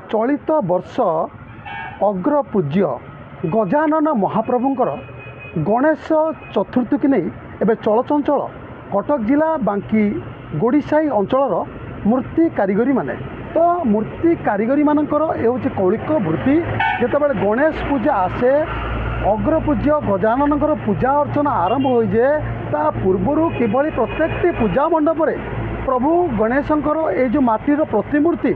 चलित वर्ष अग्रपूज्य गजानन महाप्रभुंकर गणेश चतुर्थी की नहीं एवं चलचंचल कटक जिला बांकी गोड़ीसाई अंचल मूर्ति कारीगरी माने तो मूर्ति कारीगरी मानकर ये कौलिक वृत्ति जितेबाला गणेश पूजा आसे अग्रपूज्य गजानन पूजा अर्चना आरंभ हो जाए ता पूर्वर किभली प्रत्येक पूजा मंडप रे प्रभु गणेशंकर ये जो माटीर प्रतिमूर्ति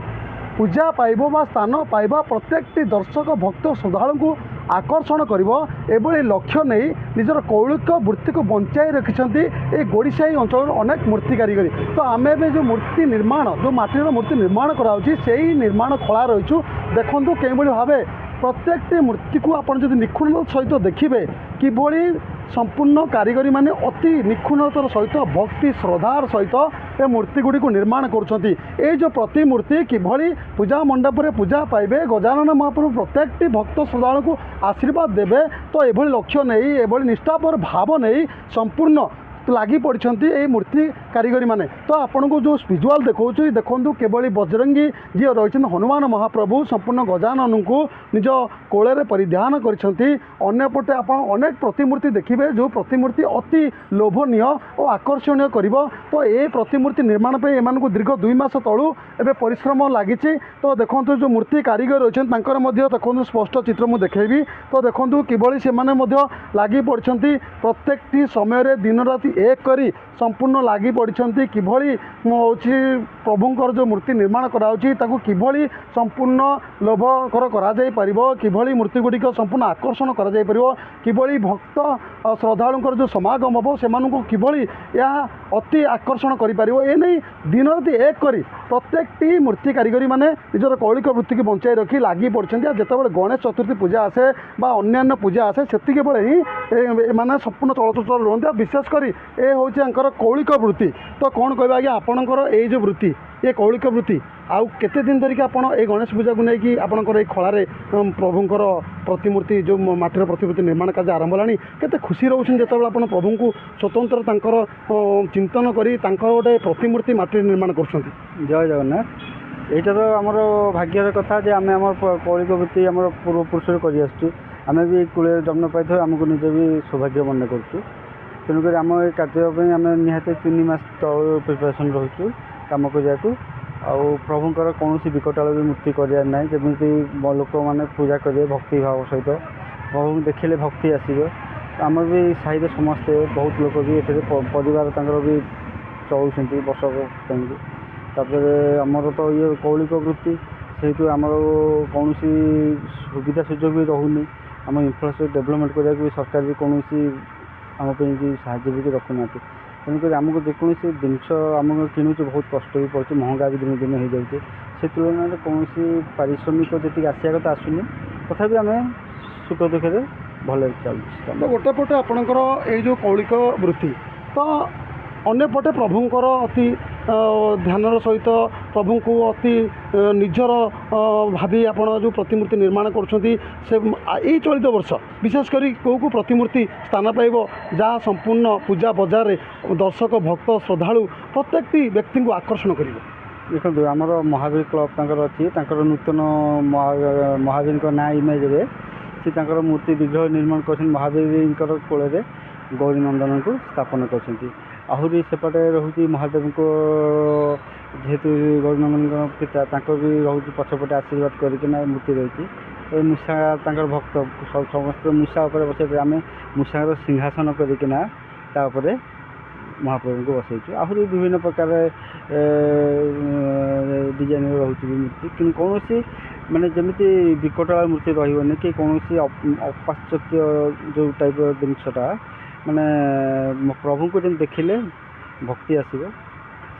पूजा पाइब बा स्थान पाइबा प्रत्येक दर्शक भक्त श्रद्धालु को आकर्षण कर लक्ष्य नहीं निजर कौलिक वृत्ति को बंचाई रखिंट ये गोड़ीसाई अंचल अनेक मूर्ति कारीगरी तो आम जो मूर्ति निर्माण जो माटीर मूर्ति निर्माण कराऊँच से निर्माण कला रहीचु देखु कई भाव प्रत्येक मूर्ति को आप निखुण सहित देखिए किभली संपूर्ण कारीगरी माने अति निखुणतार सहित भक्ति श्रद्धार सहित ये मूर्ति गुड़ी को निर्माण कर जो प्रतिमूर्ति किभली पूजा मंडप रे पूजा पाइबे गजानन महाप्रभु प्रत्येक भक्त श्रद्धालु को आशीर्वाद देवे तो ये लक्ष्य नहीं ये निष्ठापर भाव नहीं संपूर्ण लगी पड़ती ये मूर्ति कारीगरी माने तो आपन को जो विजुआल देखा देखु केवल बजरंगी जी रही हनुमान महाप्रभु संपूर्ण गजानन को निज कोले परिधान करपटे आप अनेक प्रतिमूर्ति देखिए जो प्रतिमूर्ति अति लोभनीय और आकर्षणीय कर तो ये प्रतिमूर्ति निर्माण पर एम दीर्घ 2 मास तलू एवं परिश्रम लगी तो देखो जो मूर्ति कारीगर रही देखो स्पष्ट चित्र मुझे देखेबी तो देखो किभली से लगी पड़ती प्रत्येक समय दिन राति एक करी संपूर्ण लगी पड़ती किभली हूँ प्रभुंकर जो मूर्ति निर्माण कराऊँगी किभली संपूर्ण लोभकर किभली मूर्ति गुड़िक संपूर्ण आकर्षण किभली भक्त श्रद्धालुंकर जो समागम हम से किभली यह अति आकर्षण कर दिन राति एक करी प्रत्येक मूर्ति कारीगरी माने निजर कौलिक वृत्ति की बंचाई रखी लगी पड़ते जितेबाला गणेश चतुर्थी पूजा आसे अन्य पूजा आसे से ही माने संपूर्ण चलचल रुहति विशेषकर ये हूँ कौलिक वृत्ति तो कौन कह आज्ञा आपणकर ये जो वृत्ति ये कौलिक वृत्ति आउ केते दिन धरिक आप गणेश पूजा को लेकिन आपणकर ये खलारे प्रभुंकर प्रतिमूर्ति जो माटीर प्रतिमूर्ति निर्माण कार्य आरंभ होलानी केते खुशी रोचन जितेबाला आप प्रभु को स्वतंत्र तांकर चिंतन करी गोटे प्रतिमूर्ति माटी निर्माण कर जय जगन्नाथ यहाँ तो आमर भाग्यर कथा जे आम कौलिक वृत्ति आम पूर्वपुरुष कर भी कूल जन्म पाई आमको निजे भी सौभाग्य मन करूँ तेणुक आम ये कार्य आम निहाती 3 मास तल प्रिपेरेसन रोचु कम करने प्रभुंर कौन विकटाल भी मूर्ति करार ना जमी लोक मैंने पूजा करेंगे भक्ति भाव सहित प्रभु देखिले भक्ति आसो आम भी साहित्य समस्ते बहुत लोक भी ये परिवार भी चलुँच वर्ष आमर तो ये कौलिक वृत्ति से आमर कौन सुविधा सुजोग भी रोनी आम इंफ्रास्ट्रक्चर डेवलपमेंट करने भी सरकार भी कौन आम साहय भी रखुना तेणुक आमको जेकोसी जिनस आम किणुच बहुत कष्ट भी पड़े महंगा भी दिन दिन हो जाए से तुलन में कौन पारिश्रमिक जी आसा कथा आसुनी तथा आम सुख दुखे भले चलुँ तो गोटे पटे आपणकर ये जो कौलिक वृत्ति तो अन्यपटे प्रभुंकर अति ध्यानर सहित प्रभु को अति निजर भावी आप जो प्रतिमूर्ति निर्माण कर चलित वर्ष विशेषकर कौ प्रतिमूर्ति स्थान पाइब जहाँ संपूर्ण पूजा बजार दर्शक भक्त श्रद्धालु प्रत्येक व्यक्ति को आकर्षण कर देखो आमर महावीर क्लब अच्छी नूतन महावीर ना इमेज से मूर्ति विग्रह निर्माण कर महावीर कोल गौरी नंदन को स्थापन कर आहरी सेपटे रोचे महादेव को जेहेतु गौरीनंदन पिता भी रोचे पछपटे आशीर्वाद करना मूर्ति रही मूषा भक्त समस्त मूषा बसे आम मूषा सिंहासन करना महाप्रभु को बसईचु आहरी विभिन्न प्रकार डिजाइन रोचे मूर्ति कि कौन माने जमी विकटाल मूर्ति रही कि कौन अपाश्चात्य जो टाइप जिनसटा माने प्रभु को जब देखिले भक्ति आसो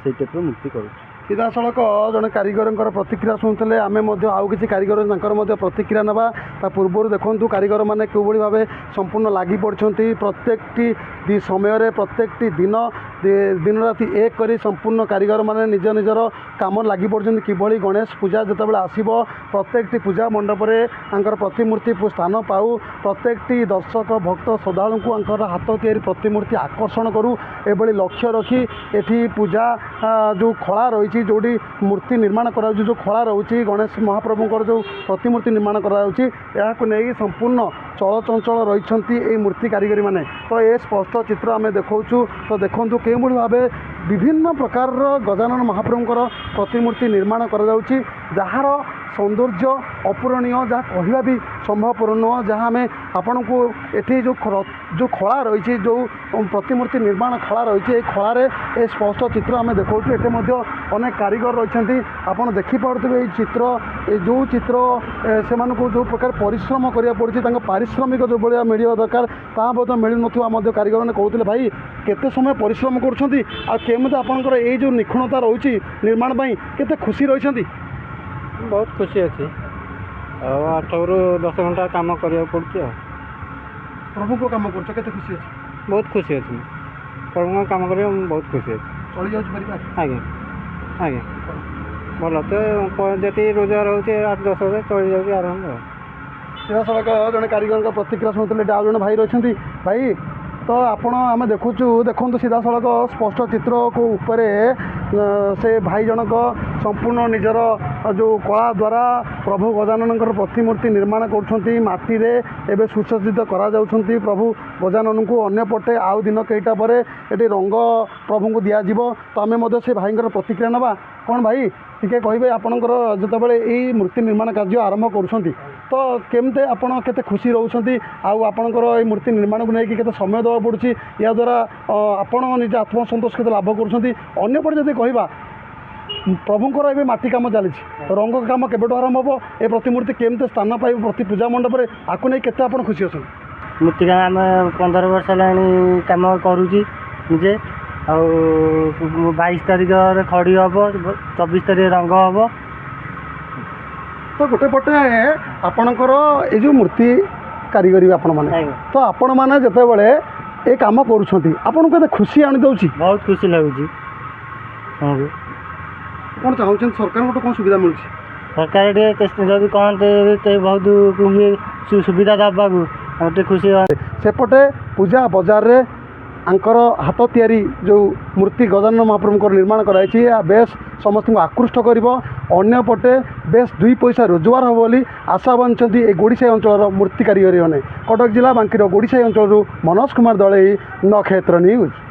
से टाइप मूर्ति कर सीधा सड़क जड़े कारीगर प्रतिक्रिया शुणुते आम आउ कि कारीगर प्रतिक्रिया ना पूर्व देखूँ कारीगर मैंने कौली भाव संपूर्ण लगी पड़ती प्रत्येक समय प्रत्येक दिन राति एक करी संपूर्ण कारीगर मैंने निज निजर काम लगी पड़ते किभली गणेश पूजा जितेबाला आसो प्रत्येक पूजा मंडप प्रतिमूर्ति स्थान पाऊ प्रत्येक दर्शक भक्त श्रद्धालु को हाथ या प्रतिमूर्ति आकर्षण करूँ एभली लक्ष्य रखी एठी पूजा जो खला रही କରାଯାଇଛି ଯେଉଁଠି ମୂର୍ତ୍ତି ନିର୍ମାଣ କରାଯାଉଛି ଯେଉଁ ଖଳା ରହୁଛି ଗଣେଶ ମହାପ୍ରଭୁଙ୍କର ଯେଉଁ ପ୍ରତିମୂର୍ତ୍ତି ନିର୍ମାଣ କରାଯାଉଛି ଏହାକୁ ନେଇ ସମ୍ପୂର୍ଣ୍ଣ ଚଳଚଞ୍ଚଳ ରହିଛନ୍ତି ଏହି ମୂର୍ତ୍ତି କାରିଗରୀମାନେ। ତ ଏ ସ୍ପଷ୍ଟ ଚିତ୍ର ଆମେ ଦେଖାଉଛୁ। ତ ଦେଖନ୍ତୁ କେଉଁଭଳି ଭାବେ ବିଭିନ୍ନ ପ୍ରକାରର ଗଜାନନ ମହାପ୍ରଭୁଙ୍କର ପ୍ରତିମୂର୍ତ୍ତି ନିର୍ମାଣ କରାଯାଉଛି ଯାହାର ସୌନ୍ଦର୍ଯ୍ୟ ଅପୂରଣୀୟ, ଯାହା କହିବା ବି ସମ୍ଭବପର ନୁହଁ। ଯାହା ଆମେ ଆପଣଙ୍କୁ ଏଠି ଯେଉଁ ଖଳା ରହିଛି, ଯେଉଁ ପ୍ରତିମୂର୍ତ୍ତି ନିର୍ମାଣ ଖଳା ରହିଛି, ଏହି ଖଳାରେ ଏ ସ୍ପଷ୍ଟ ଚିତ୍ର ଆମେ ଦେଖାଉଛୁ। ଏଠି ମଧ୍ୟ ଅନେକ କାରିଗର ରହିଛନ୍ତି। ଆପଣ ଦେଖିପାରୁଥିବେ ଏହି ଚିତ୍ର, ଯେଉଁ ଚିତ୍ର ସେମାନଙ୍କୁ ଯେଉଁ ପ୍ରକାର ପରିଶ୍ରମ କରିବାକୁ ପଡ଼ୁଛି, ତାଙ୍କ ପାରିଶ୍ରମିକ ଯେଉଁ ଭଳିଆ ମିଳିବା ଦରକାର ତାହା ମଧ୍ୟ ମିଳୁନଥିବା ମଧ୍ୟ କାରିଗରମାନେ କହୁଥିଲେ। ଭାଇ କେତେ ସମୟ ପରିଶ୍ରମ କରୁଛନ୍ତି ଆଉ କେମିତି ଆପଣଙ୍କର ଏଇ ଯେଉଁ ନିଖୁଣତା ରହୁଛି ନିର୍ମାଣ ପାଇଁ କେତେ ଖୁସି ରହିଛନ୍ତି? ବହୁତ ଖୁସି ଅଛି। ଆଉ 8ରୁ 10 ଘଣ୍ଟା କାମ କରିବାକୁ ପଡ଼ୁଛି। ଆଉ ପ୍ରଭୁଙ୍କ କାମ କରୁଛ, କେତେ ଖୁସି ଅଛି? ବହୁତ ଖୁସି ଅଛି। ପ୍ରଭୁଙ୍କ କାମ କରିବାକୁ ମୁଁ ବହୁତ ଖୁସି ଅଛି। ଚଳିଯାଉଛି ପରିବାର? ଆଜ୍ଞା ଆଜ୍ଞା ଭଲ ତ ଯେତିକି ରୋଜଗାର ହେଉଛି 8-10 ହଜାର ଚଳିଯାଉଛି ଆରାମରେ। ଆଉ ସିଧାସଳଖ ଜଣେ କାରିଗରଙ୍କ ପ୍ରତିକ୍ରିୟା ଶୁଣୁଥିଲେ। ଆଉ ଜଣେ ଭାଇ ରହିଛନ୍ତି। ଭାଇ ତ ଆମେ ଦେଖନ୍ତୁ ସିଧାସଳଖ ସ୍ପଷ୍ଟ ଚିତ୍ରକୁ ଉପରେ ସେ ଭାଇ ଜଣକ ସମ୍ପୂର୍ଣ୍ଣ ନିଜର ଯେଉଁ କଳା ଦ୍ୱାରା ପ୍ରଭୁ ଗଜାନନଙ୍କର ପ୍ରତିମୂର୍ତ୍ତି ନିର୍ମାଣ କରୁଛନ୍ତି। ମାଟିରେ ଏବେ ସୁସଜ୍ଜିତ କରାଯାଉଛନ୍ତି ପ୍ରଭୁ ଗଜାନନଙ୍କୁ। ଅନ୍ୟପଟେ ଆଉ ଦିନ କେଇଟା ପରେ ଏଠି ରଙ୍ଗ ପ୍ରଭୁଙ୍କୁ ଦିଆଯିବ। ତ ଆମେ ମଧ୍ୟ ସେ ଭାଇଙ୍କର ପ୍ରତିକ୍ରିୟା ନେବା। କ'ଣ ଭାଇ ଟିକେ କହିବେ, ଆପଣଙ୍କର ଯେତେବେଳେ ଏଇ ମୂର୍ତ୍ତି ନିର୍ମାଣ କାର୍ଯ୍ୟ ଆରମ୍ଭ କରୁଛନ୍ତି ତ କେମିତି ଆପଣ କେତେ ଖୁସି ରହୁଛନ୍ତି ଆଉ ଆପଣଙ୍କର ଏଇ ମୂର୍ତ୍ତି ନିର୍ମାଣକୁ ନେଇକି କେତେ ସମୟ ଦେବାକୁ ପଡ଼ୁଛି, ଏହାଦ୍ୱାରା ଆପଣ ନିଜ ଆତ୍ମସନ୍ତୋଷ କେତେ ଲାଭ କରୁଛନ୍ତି? ଅନ୍ୟପଟେ ଯଦି କହିବା ପ୍ରଭୁଙ୍କର ଏବେ ମାଟି କାମ ଚାଲିଛି, ରଙ୍ଗ କାମ କେବେଠୁ ଆରମ୍ଭ ହେବ, ଏ ପ୍ରତିମୂର୍ତ୍ତି କେମିତି ସ୍ଥାନ ପାଇବ ପ୍ରତି ପୂଜା ମଣ୍ଡପରେ, ଆକୁ ନେଇ କେତେ ଆପଣ ଖୁସି ଅଛନ୍ତି? ମୂର୍ତ୍ତି କାମ ଆମେ 15 ବର୍ଷ ହେଲାଣି କାମ କରୁଛି ନିଜେ। ଆଉ 22 ତାରିଖରେ ଖଡ଼ି ହେବ, 24 ତାରିଖରେ ରଙ୍ଗ ହେବ। ତ ଗୋଟେ ପଟେ ଆପଣଙ୍କର ଏଇ ଯେଉଁ ମୂର୍ତ୍ତି କାରିଗରୀ ଆପଣମାନେ, ତ ଆପଣମାନେ ଯେତେବେଳେ ଏ କାମ କରୁଛନ୍ତି ଆପଣଙ୍କୁ କେତେ ଖୁସି ଆଣିଦେଉଛି? ବହୁତ ଖୁସି ଲାଗୁଛି। କ'ଣ ଚାହୁଁଛନ୍ତି ସରକାରଙ୍କଠୁ କ'ଣ ସୁବିଧା ମିଳୁଛି? ସରକାର ଟିକେ ଯଦି କହନ୍ତେ ବହୁତ ସୁବିଧା ଦେବାକୁ ଟିକେ ଖୁସି। ସେପଟେ ପୂଜା ବଜାରରେ ଆଙ୍କର ହାତ ତିଆରି ଯେଉଁ ମୂର୍ତ୍ତି ଗଜାନନ ମହାପ୍ରଭୁଙ୍କର ନିର୍ମାଣ କରାଯାଇଛି ଏହା ବେଶ୍ ସମସ୍ତଙ୍କୁ ଆକୃଷ୍ଟ କରିବ। ଅନ୍ୟପଟେ ବେଶ୍ 2 ପଇସା ରୋଜଗାର ହେବ ବୋଲି ଆଶା ବାନ୍ଧିଛନ୍ତି এই ଗୋଡ଼ିସାହି ଅଞ୍ଚଳର ମୂର୍ତ୍ତି କାରିଗରୀମାନେ। କଟକ ଜିଲ୍ଲା ବାଙ୍କିର ଗୋଡ଼ିସାହି ଅଞ୍ଚଳରୁ ମନୋଜ କୁମାର ଦଳେଇ, ନକ୍ଷତ୍ର ନ୍ୟୁଜ୍।